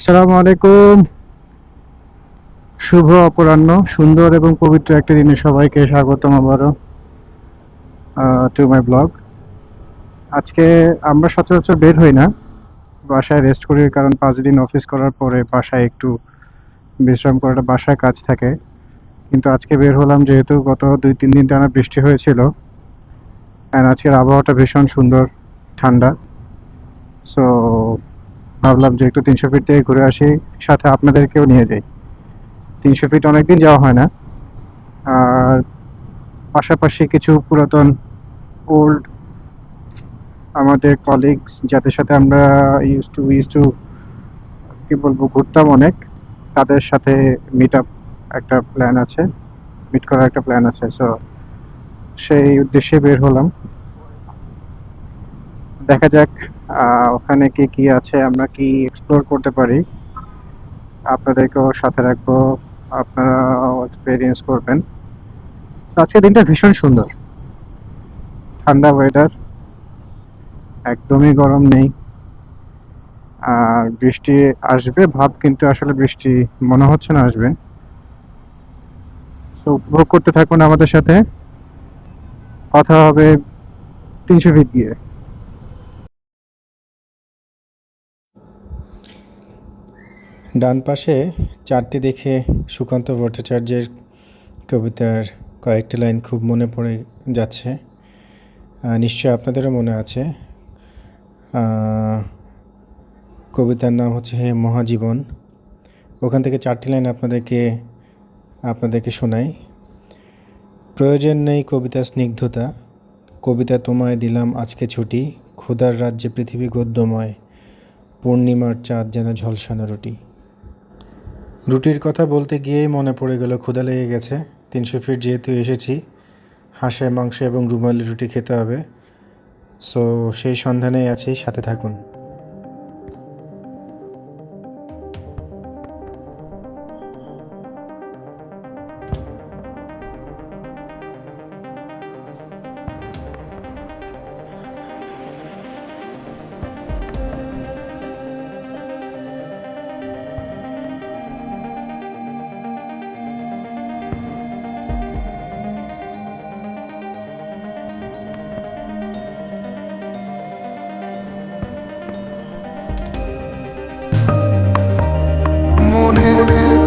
আসসালামু আলাইকুম। শুভ অপরাহ্ন। সুন্দর এবং পবিত্র একটা দিনে সবাইকে স্বাগতম আবারও টু মাই ব্লগ। আজকে আমরা সচরাচর বের হই না, বাসায় রেস্ট করি, কারণ 5 দিন অফিস করার পরে বাসায় একটু বিশ্রাম করাটা, বাসায় কাজ থাকে। কিন্তু আজকে বের হলাম যেহেতু গত 2-3 দিন টানা বৃষ্টি হয়েছিল, অ্যান্ড আজকের আবহাওয়াটা ভীষণ সুন্দর, ঠান্ডা। সো ভাবলাম যে একটু 300 ফিট থেকে ঘুরে আসি, সাথে আপনাদেরকেও নিয়ে যাই। 300 ফিট অনেকদিন যাওয়া হয় না। আর পাশাপাশি কিছু পুরাতন ওল্ড আমাদের কলিগস যাদের সাথে আমরা ইউজ টু কি বলবো ঘুরতাম অনেক, তাদের সাথে মিট আপ একটা প্ল্যান আছে, মিট করার একটা প্ল্যান আছে। সো সেই উদ্দেশ্যে বের হলাম। দেখা যাক ওখানে কি কি আছে, আমরা কি এক্সপ্লোর করতে পারি। আপনাদেরকেও সাথে রাখবো, আপনারাও এক্সপিরিয়েন্স করবেন। তো আজকের দিনটা ভীষণ সুন্দর, ঠান্ডা ওয়েদার, একদমই গরম নেই। আর বৃষ্টি আসবে ভাব, কিন্তু আসলে বৃষ্টি মনে হচ্ছে না আসবে। তো উপভোগ করতে থাকুন আমাদের সাথে। কথা হবে 300 ফিট গিয়ে। ডান পাশে চারটি দেখে সুকান্ত ভট্টাচার্যের কবিতার কয়েকটি লাইন খুব মনে পড়ে যাচ্ছে। নিশ্চয় আপনাদেরও মনে আছে। কবিতার নাম হচ্ছে হে মহাজীবন। ওখান থেকে চারটি লাইন আপনাদেরকে শোনাই। প্রয়োজন নেই কবিতা স্নিগ্ধতা, কবিতা তোমায় দিলাম আজকে ছুটি, ক্ষুধার রাজ্যে পৃথিবী গদ্যময়, পূর্ণিমার চাঁদ যেন ঝলসানো রুটি। রুটির কথা বলতে গিয়েই মনে পড়ে গেল ক্ষুধা লেগে গেছে। 300 ফিট যেহেতু এসেছি, হাঁসের মাংস এবং রুমালি রুটি খেতে হবে। সো সেই সন্ধানেই আছি, সাথে থাকুন। মনের